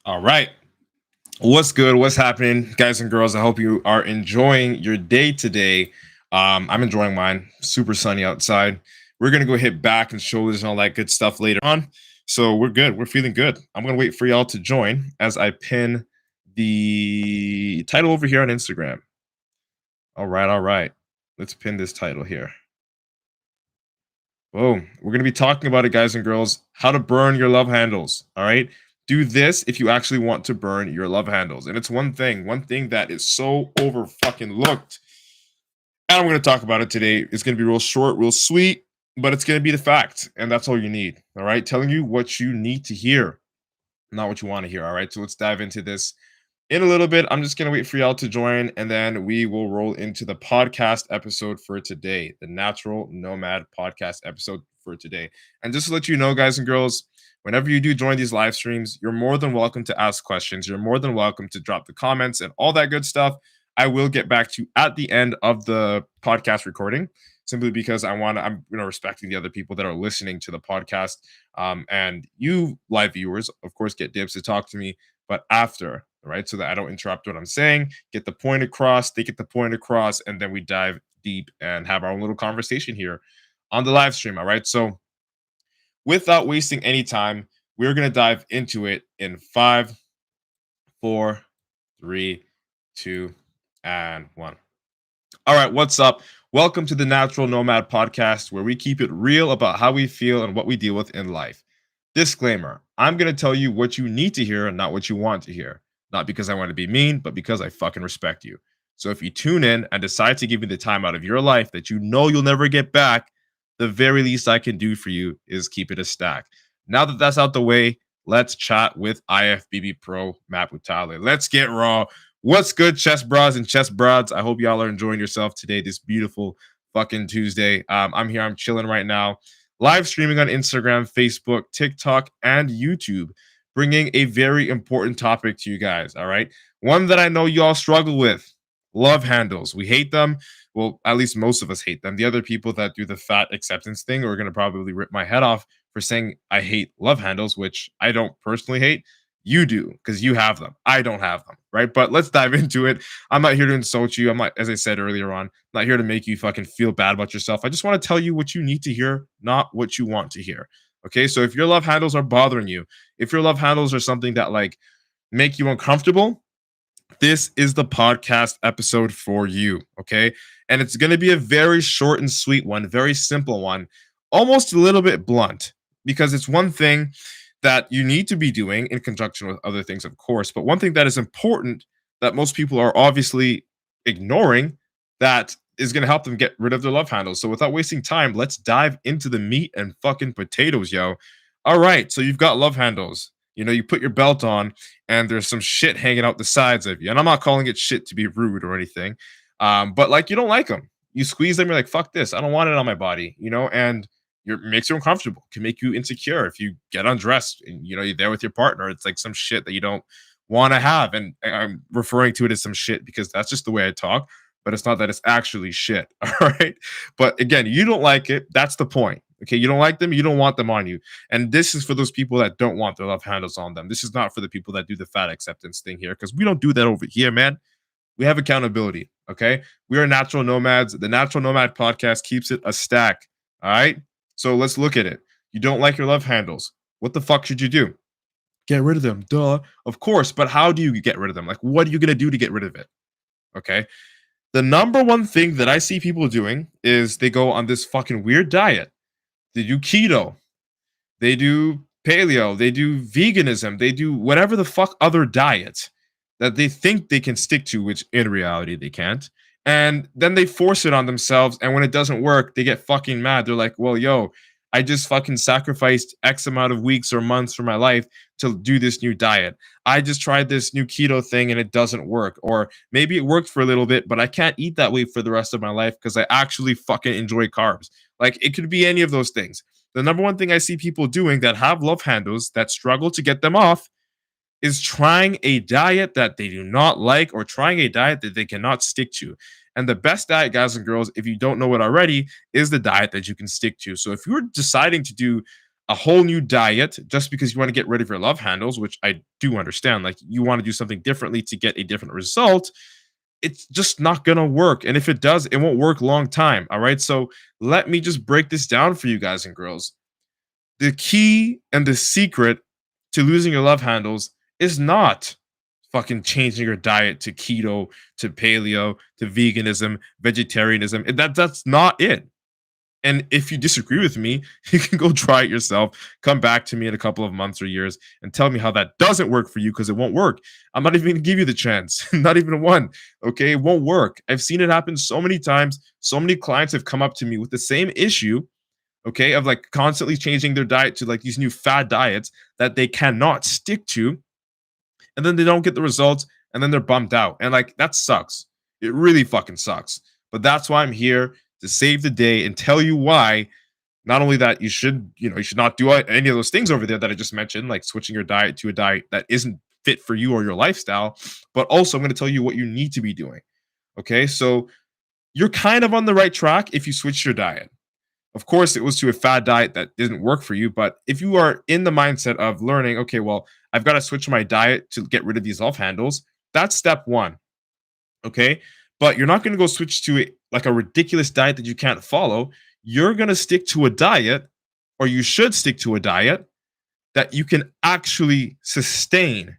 All right. What's good? What's happening, guys and girls? I hope you are enjoying your day today. I'm enjoying mine. Super sunny outside. We're going to go hit back and shoulders and all that good stuff later on. So we're good. We're feeling good. I'm going to wait for y'all to join as I pin the title over here on Instagram. All right. All right. Let's pin this title here. Boom. We're going to be talking about it, guys and girls, how to burn your love handles. All right. Do this if you actually want to burn your love handles. And it's one thing that is so over fucking looked. And I'm going to talk about it today. It's going to be real short, real sweet, but it's going to be the fact. And that's all you need. All right. Telling you what you need to hear, not what you want to hear. All right. So let's dive into this in a little bit. I'm just going to wait for y'all to join and then we will roll into the podcast episode for today, the Natural Nomad podcast episode for today. And just to let you know, guys and girls, whenever you do join these live streams, you're more than welcome to ask questions. You're more than welcome to drop the comments and all that good stuff. I will get back to you at the end of the podcast recording, simply because I'm respecting the other people that are listening to the podcast. And you live viewers, of course, get dibs to talk to me, but after, right? So that I don't interrupt what I'm saying, get the point across, they get the point across, and then we dive deep and have our own little conversation here on the live stream. All right. So without wasting any time, we're going to dive into it in 5, 4, 3, 2, and 1. All right, what's up? Welcome to the Natural Nomad podcast, where we keep it real about how we feel and what we deal with in life. Disclaimer: I'm going to tell you what you need to hear and not what you want to hear. Not because I want to be mean, but because I fucking respect you. So if you tune in and decide to give me the time out of your life that you know you'll never get back, the very least I can do for you is keep it a stack. Now that that's out the way, let's chat with IFBB Pro Matt Butale. Let's get raw. What's good, chess bras and chess broads? I hope y'all are enjoying yourself today, this beautiful fucking Tuesday. I'm here, I'm chilling right now, live streaming on Instagram, Facebook, TikTok, and YouTube, bringing a very important topic to you guys, all right? One that I know y'all struggle with: love handles. We hate them. Well, at least most of us hate them. The other people that do the fat acceptance thing are going to probably rip my head off for saying I hate love handles, which I don't personally hate. You do, because you have them. I don't have them, right? But let's dive into it. I'm not here to insult you. I'm not, as I said earlier on, not here to make you fucking feel bad about yourself. I just want to tell you what you need to hear, not what you want to hear. Okay, so if your love handles are bothering you, if your love handles are something that like make you uncomfortable, this is the podcast episode for you. Okay, and it's going to be a very short and sweet one, very simple one, almost a little bit blunt, because it's one thing that you need to be doing in conjunction with other things, of course. But one thing that is important that most people are obviously ignoring, that is going to help them get rid of their love handles. So without wasting time, let's dive into the meat and fucking potatoes, yo. All right. So you've got love handles. You know, you put your belt on and there's some shit hanging out the sides of you. And I'm not calling it shit to be rude or anything. But like, you don't like them. You squeeze them. You're like, fuck this. I don't want it on my body, you know? And makes you uncomfortable, can make you insecure if you get undressed and you know you're there with your partner. It's like some shit that you don't want to have, and I'm referring to it as some shit because that's just the way I talk. But it's not that it's actually shit. All right. But again, you don't like it. That's the point. Okay. You don't like them. You don't want them on you. And this is for those people that don't want their love handles on them. This is not for the people that do the fat acceptance thing here, because we don't do that over here, man. We have accountability. Okay. We are natural nomads. The Natural Nomad podcast keeps it a stack. All right. So let's look at it. You don't like your love handles. What the fuck should you do? Get rid of them. Duh. Of course. But how do you get rid of them? Like, what are you going to do to get rid of it? Okay. The number one thing that I see people doing is they go on this fucking weird diet. They do keto. They do paleo. They do veganism. They do whatever the fuck other diet that they think they can stick to, which in reality they can't. And then they force it on themselves. And when it doesn't work, they get fucking mad. They're like, well, yo, I just fucking sacrificed X amount of weeks or months for my life to do this new diet. I just tried this new keto thing and it doesn't work. Or maybe it worked for a little bit, but I can't eat that way for the rest of my life because I actually fucking enjoy carbs. Like, it could be any of those things. The number one thing I see people doing that have love handles that struggle to get them off is trying a diet that they do not like, or trying a diet that they cannot stick to. And the best diet, guys and girls, if you don't know it already, is the diet that you can stick to. So if you're deciding to do a whole new diet just because you want to get rid of your love handles, which I do understand. Like you want to do something differently to get a different result. It's just not gonna work. And if it does, it won't work long time. All right. So let me just break this down for you guys and girls. The key and the secret to losing your love handles is not fucking changing your diet to keto, to paleo, to veganism, vegetarianism. That's not it. And if you disagree with me, you can go try it yourself. Come back to me in a couple of months or years and tell me how that doesn't work for you because it won't work. I'm not even going to give you the chance, not even one. Okay. It won't work. I've seen it happen so many times. So many clients have come up to me with the same issue, okay, of like constantly changing their diet to like these new fad diets that they cannot stick to. And then they don't get the results and then they're bummed out. And like that sucks. It really fucking sucks. But that's why I'm here to save the day and tell you why. Not only that you should, you should not do any of those things over there that I just mentioned, like switching your diet to a diet that isn't fit for you or your lifestyle, but also I'm going to tell you what you need to be doing. Okay? So you're kind of on the right track if you switch your diet. Of course, it was to a fad diet that didn't work for you. But if you are in the mindset of learning, okay, well, I've got to switch my diet to get rid of these love handles, that's step one. Okay. But you're not going to go switch to like a ridiculous diet that you can't follow. You're going to stick to a diet, or you should stick to a diet that you can actually sustain,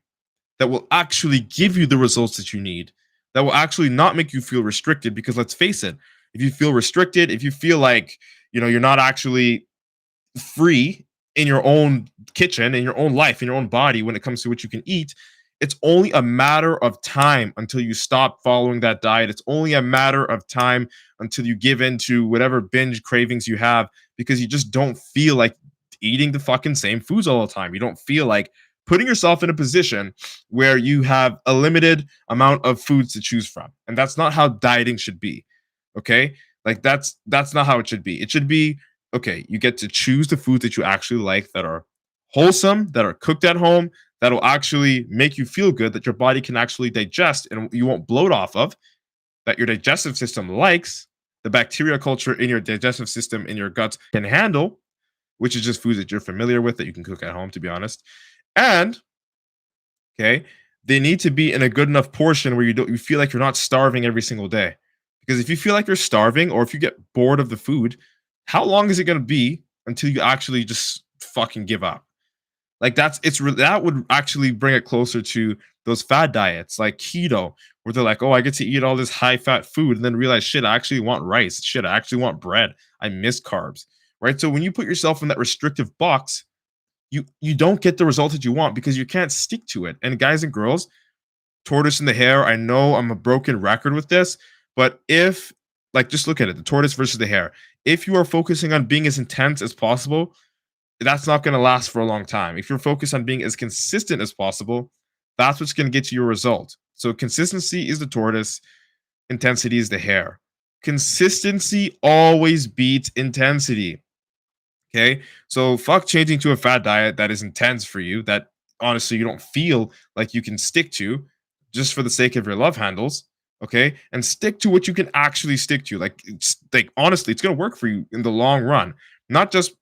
that will actually give you the results that you need, that will actually not make you feel restricted. Because let's face it, if you feel restricted, if you feel like, you're not actually free in your own kitchen, in your own life, in your own body when it comes to what you can eat, it's only a matter of time until you stop following that diet. It's only a matter of time until you give in to whatever binge cravings you have because you just don't feel like eating the fucking same foods all the time. You don't feel like putting yourself in a position where you have a limited amount of foods to choose from. And that's not how dieting should be. Okay? Like that's not how it should be. It should be, okay, you get to choose the foods that you actually like, that are wholesome, that are cooked at home, that'll actually make you feel good, that your body can actually digest and you won't bloat off of, that your digestive system likes, the bacteria culture in your digestive system in your guts can handle, which is just foods that you're familiar with that you can cook at home, to be honest. And okay, they need to be in a good enough portion where you feel like you're not starving every single day. Because if you feel like you're starving or if you get bored of the food, how long is it going to be until you actually just fucking give up? Like that would actually bring it closer to those fad diets like keto, where they're like, oh, I get to eat all this high fat food, and then realize, shit, I actually want rice. Shit, I actually want bread. I miss carbs. Right. So when you put yourself in that restrictive box, you don't get the result that you want because you can't stick to it. And guys and girls, tortoise in the hare, I know I'm a broken record with this, but if, like, just look at it, the tortoise versus the hare. If you are focusing on being as intense as possible, that's not going to last for a long time. If you're focused on being as consistent as possible, that's what's going to get you your result. So consistency is the tortoise, intensity is the hare. Consistency always beats intensity. Okay. So fuck changing to a fat diet that is intense for you, that honestly you don't feel like you can stick to just for the sake of your love handles. Okay. And stick to what you can actually stick to. Like honestly, it's going to work for you in the long run, not just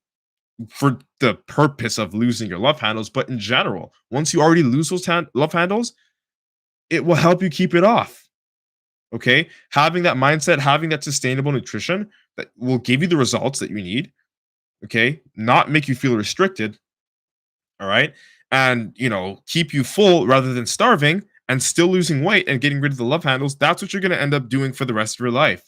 for the purpose of losing your love handles, but in general. Once you already lose those love handles, it will help you keep it off. Okay. Having that mindset, having that sustainable nutrition that will give you the results that you need. Okay. Not make you feel restricted. All right. And, keep you full rather than starving and still losing weight and getting rid of the love handles. That's what you're going to end up doing for the rest of your life.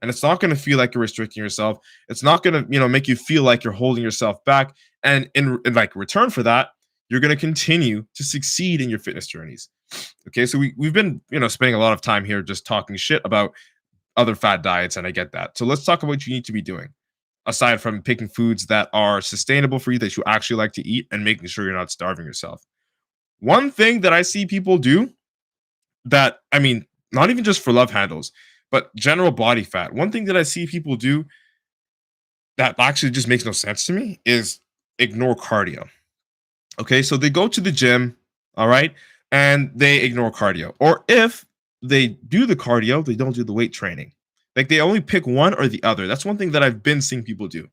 And it's not going to feel like you're restricting yourself. It's not going to, make you feel like you're holding yourself back. And in like return for that, you're going to continue to succeed in your fitness journeys. Okay. So we've been, spending a lot of time here just talking shit about other fad diets. And I get that. So let's talk about what you need to be doing, aside from picking foods that are sustainable for you, that you actually like to eat, and making sure you're not starving yourself. One thing that I see people do that, I mean, not even just for love handles, but general body fat. One thing that I see people do that actually just makes no sense to me is ignore cardio. Okay, so they go to the gym, all right, and they ignore cardio. Or if they do the cardio, they don't do the weight training. Like they only pick one or the other. That's one thing that I've been seeing people do.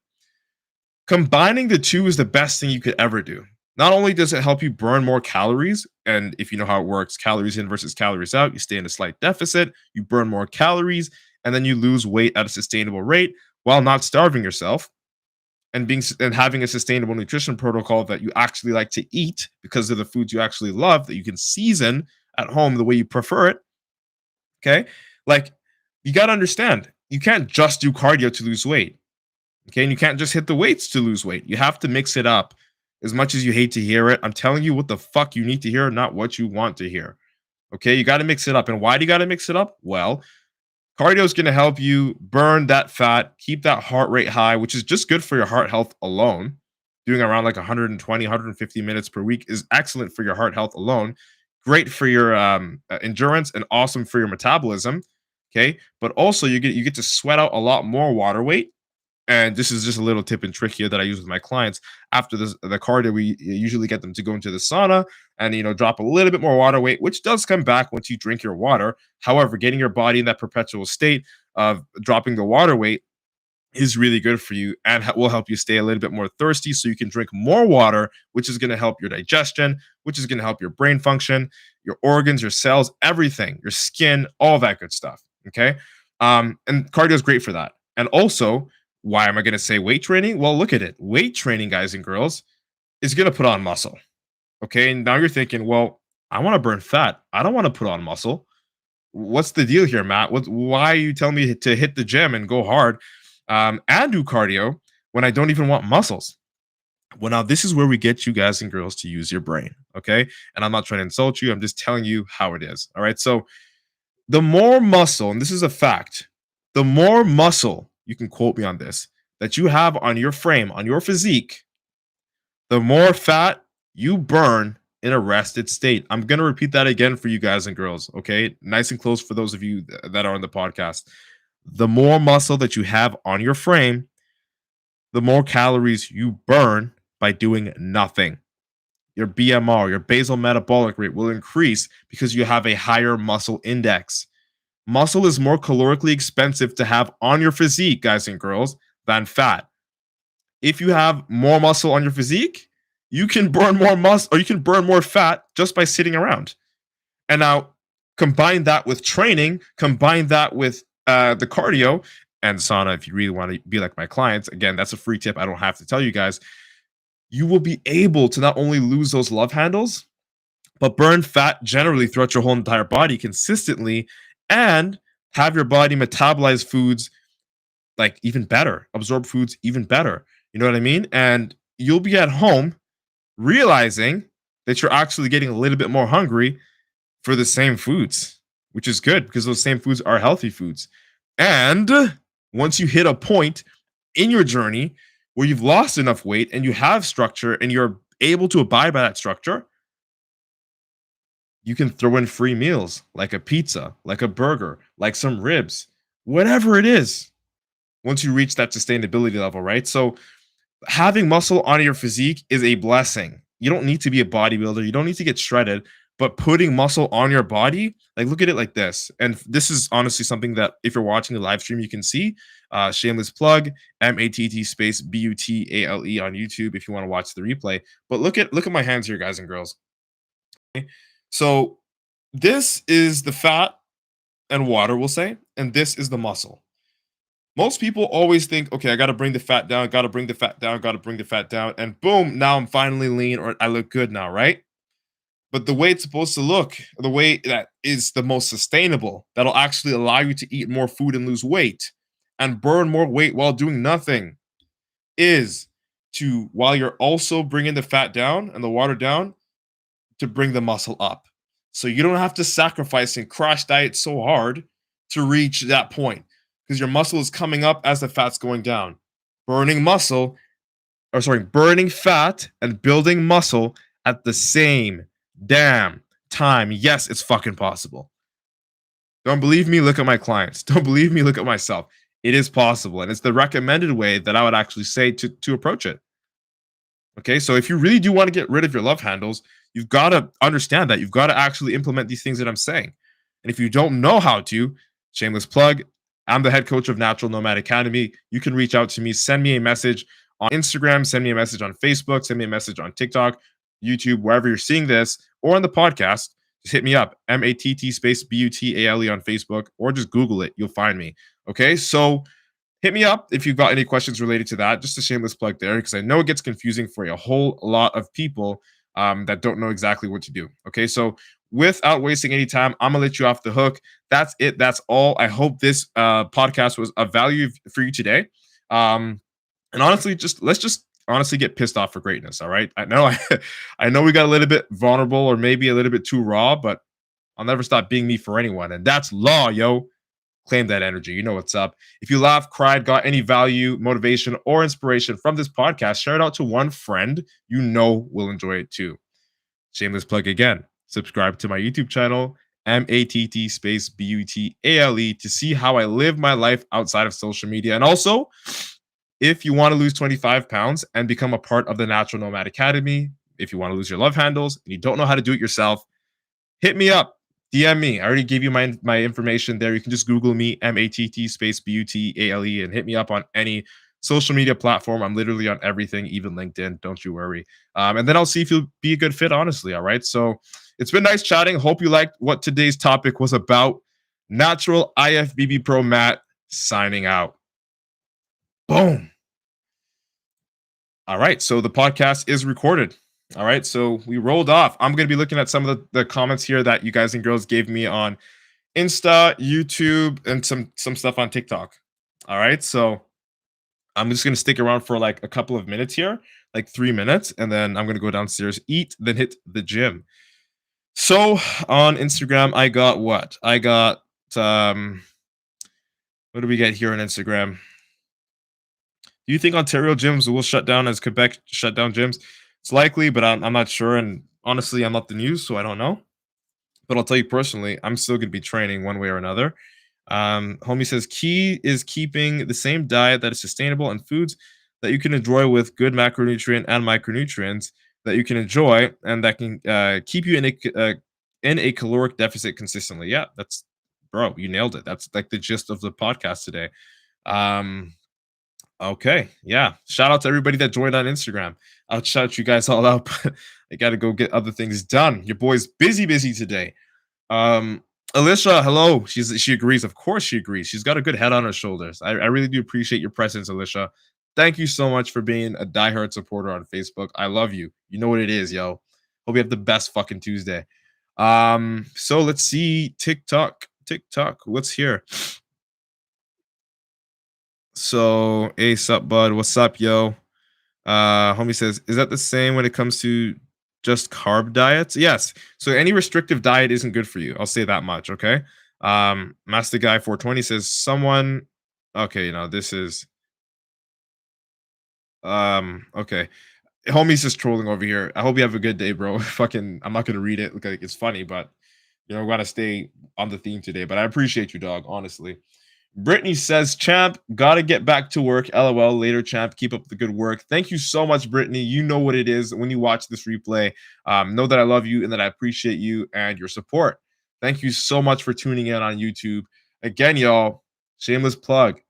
Combining the two is the best thing you could ever do. Not only does it help you burn more calories, and if you know how it works, calories in versus calories out, you stay in a slight deficit, you burn more calories, and then you lose weight at a sustainable rate while not starving yourself and having a sustainable nutrition protocol that you actually like to eat because of the foods you actually love that you can season at home the way you prefer it. Okay. Like you got to understand, you can't just do cardio to lose weight. Okay. And you can't just hit the weights to lose weight. You have to mix it up. As much as you hate to hear it, I'm telling you what the fuck you need to hear, not what you want to hear. Okay. You got to mix it up. And why do you got to mix it up? Well, cardio is going to help you burn that fat, keep that heart rate high, which is just good for your heart health alone. Doing around like 120, 150 minutes per week is excellent for your heart health alone. Great for your endurance and awesome for your metabolism. Okay, but also you get to sweat out a lot more water weight. And this is just a little tip and trick here that I use with my clients. After the cardio, we usually get them to go into the sauna and drop a little bit more water weight, which does come back once you drink your water. However, getting your body in that perpetual state of dropping the water weight is really good for you and will help you stay a little bit more thirsty so you can drink more water, which is going to help your digestion, which is going to help your brain function, your organs, your cells, everything, your skin, all that good stuff. Okay. And cardio is great for that. And also, why am I going to say weight training? Well, look at it. Weight training, guys and girls, is going to put on muscle. Okay. And now you're thinking, well, I want to burn fat. I don't want to put on muscle. What's the deal here, Matt? Why are you telling me to hit the gym and go hard and do cardio when I don't even want muscles? Well, now this is where we get you guys and girls to use your brain. Okay. And I'm not trying to insult you. I'm just telling you how it is. All right. So the more muscle, and this is a fact, the more muscle, you can quote me on this, that you have on your frame, on your physique, the more fat you burn in a rested state. I'm going to repeat that again for you guys and girls. Okay. Nice and close for those of you that are on the podcast. The more muscle that you have on your frame, the more calories you burn by doing nothing. Your BMR, your basal metabolic rate will increase because you have a higher muscle index. Muscle is more calorically expensive to have on your physique, guys and girls, than fat. If you have more muscle on your physique, you can burn more muscle or you can burn more fat just by sitting around. And now combine that with training, combine that with the cardio and sauna. If you really want to be like my clients, again, that's a free tip. I don't have to tell you guys. You will be able to not only lose those love handles, but burn fat generally throughout your whole entire body consistently and have your body metabolize foods like even better, absorb foods even better. You know what I mean? And you'll be at home realizing that you're actually getting a little bit more hungry for the same foods, which is good because those same foods are healthy foods. And once you hit a point in your journey where you've lost enough weight and you have structure and you're able to abide by that structure, you can throw in free meals like a pizza, like a burger, like some ribs, whatever it is, once you reach that sustainability level, right? So having muscle on your physique is a blessing. You don't need to be a bodybuilder. You don't need to get shredded, but putting muscle on your body, like look at it like this. And this is honestly something that if you're watching the live stream, you can see. Shameless plug, MATT space BUTALE on YouTube if you want to watch the replay. But look at my hands here, guys and girls. Okay? So this is the fat and water, we'll say, and this is the muscle. Most people always think, okay, I got to bring the fat down, got to bring the fat down, got to bring the fat down, and boom, now I'm finally lean or I look good now, right? But the way it's supposed to look, the way that is the most sustainable, that'll actually allow you to eat more food and lose weight and burn more weight while doing nothing is to, while you're also bringing the fat down and the water down, to bring the muscle up. So you don't have to sacrifice and crash diet so hard to reach that point because your muscle is coming up as the fat's going down. Burning fat and building muscle at the same damn time. Yes, it's fucking possible. Don't believe me? Look at my clients. Don't believe me? Look at myself. It is possible. And it's the recommended way that I would actually say to approach it. Okay, so if you really do want to get rid of your love handles, you've got to understand that. You've got to actually implement these things that I'm saying. And if you don't know how to, shameless plug, I'm the head coach of Natural Nomad Academy. You can reach out to me, send me a message on Instagram, send me a message on Facebook, send me a message on TikTok, YouTube, wherever you're seeing this, or on the podcast. Just hit me up, MATT space BUTALE on Facebook, or just Google it. You'll find me. Okay, so hit me up if you've got any questions related to that. Just a shameless plug there, because I know it gets confusing for a whole lot of people that don't know exactly what to do. Okay, so without wasting any time, I'm gonna let you off the hook. That's it. That's all. I hope this podcast was of value for you today. And honestly, let's just honestly get pissed off for greatness. All right. I know I know we got a little bit vulnerable or maybe a little bit too raw, but I'll never stop being me for anyone. And that's law, yo. Claim that energy. You know what's up. If you laughed, cried, got any value, motivation, or inspiration from this podcast, share it out to one friend you know will enjoy it too. Shameless plug again. Subscribe to my YouTube channel, MATT space BUTALE, to see how I live my life outside of social media. And also, if you want to lose 25 pounds and become a part of the Natural Nomad Academy, if you want to lose your love handles and you don't know how to do it yourself, hit me up. DM me. I already gave you my information there. You can just Google me, MATT space BUTALE, and hit me up on any social media platform. I'm literally on everything, even LinkedIn. Don't you worry. And then I'll see if you'll be a good fit, honestly. All right. So it's been nice chatting. Hope you liked what today's topic was about. Natural IFBB Pro Matt signing out. Boom. All right. So the podcast is recorded. All right. So we rolled off. I'm going to be looking at some of the comments here that you guys and girls gave me on Insta, YouTube, and some stuff on TikTok. All right. So I'm just going to stick around for like a couple of minutes here, like 3 minutes, and then I'm going to go downstairs, eat, then hit the gym. So on Instagram, I got what? I got, what do we get here on Instagram? Do you think Ontario gyms will shut down as Quebec shut down gyms? It's likely, but I'm not sure. And honestly, I'm not the news, so I don't know. But I'll tell you personally, I'm still going to be training one way or another. Homie says, key is keeping the same diet that is sustainable and foods that you can enjoy with good macronutrient and micronutrients that you can enjoy and that can keep you in a caloric deficit consistently. Yeah, that's, bro, you nailed it. That's like the gist of the podcast today. Okay, yeah. Shout out to everybody that joined on Instagram. I'll shout you guys all out. I got to go get other things done. Your boy's busy today. Alicia, hello. She agrees. Of course she agrees. She's got a good head on her shoulders. I really do appreciate your presence, Alicia. Thank you so much for being a diehard supporter on Facebook. I love you. You know what it is, yo. Hope you have the best fucking Tuesday. So let's see. TikTok. What's here? So, Ace up, bud. What's up, yo? Homie says, is that the same when it comes to just carb diets? Yes. So any restrictive diet isn't good for you. I'll say that much. Okay. Master Guy 420 says someone. Okay, this is okay. Homie's just trolling over here. I hope you have a good day, bro. Fucking, I'm not gonna read it. Look like it's funny, but we gotta stay on the theme today. But I appreciate you, dog. Honestly. Brittany says, champ, gotta get back to work. LOL. Later, champ. Keep up the good work. Thank you so much, Brittany. You know what it is when you watch this replay. Know that I love you and that I appreciate you and your support. Thank you so much for tuning in on YouTube. Again, y'all, shameless plug.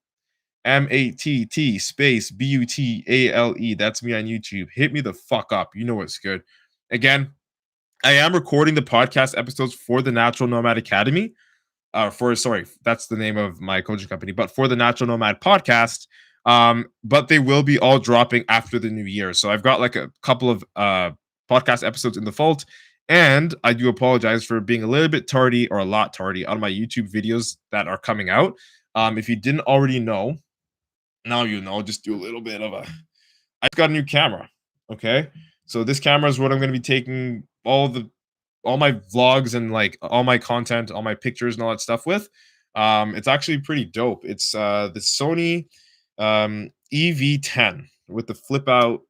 MATT space BUTALE. That's me on YouTube. Hit me the fuck up. You know what's good. Again, I am recording the podcast episodes for the Natural Nomad Academy. That's the name of my coaching company, but for the Natural Nomad podcast. But they will be all dropping after the new year. So I've got like a couple of podcast episodes in the vault, and I do apologize for being a little bit tardy or a lot tardy on my YouTube videos that are coming out. If you didn't already know, now you know. Just do a little bit of I've got a new camera. Okay, so this camera is what I'm going to be taking all my vlogs and like all my content, all my pictures and all that stuff with. It's actually pretty dope. It's the Sony EV10 with the flip out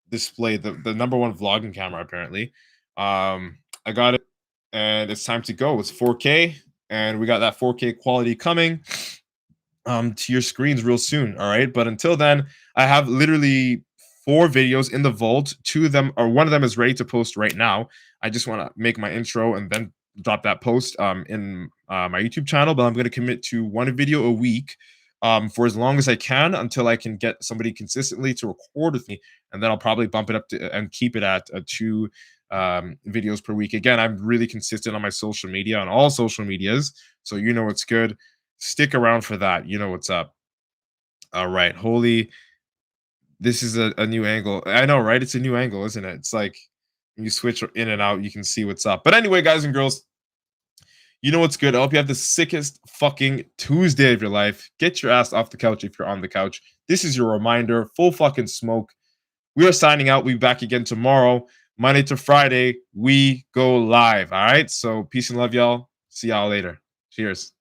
display, the number one vlogging camera apparently. I got it and it's time to go. It's 4K and we got that 4K quality coming to your screens real soon. All right, but until then, I have literally 4 videos in the vault. 2 of them, or one of them, is ready to post right now. I just want to make my intro and then drop that post in my YouTube channel, but I'm going to commit to 1 video a week for as long as I can until I can get somebody consistently to record with me, and then I'll probably bump it up to and keep it at 2 videos per week. Again, I'm really consistent on my social media, on all social medias, so you know what's good. Stick around for that. You know what's up. All right, holy, this is a new angle. I know, right? It's a new angle, isn't it? It's like when you switch in and out, you can see what's up. But anyway, guys and girls, you know what's good. I hope you have the sickest fucking Tuesday of your life. Get your ass off the couch if you're on the couch. This is your reminder. Full fucking smoke. We are signing out. We'll be back again tomorrow, Monday to Friday. We go live. All right. So peace and love, y'all. See y'all later. Cheers.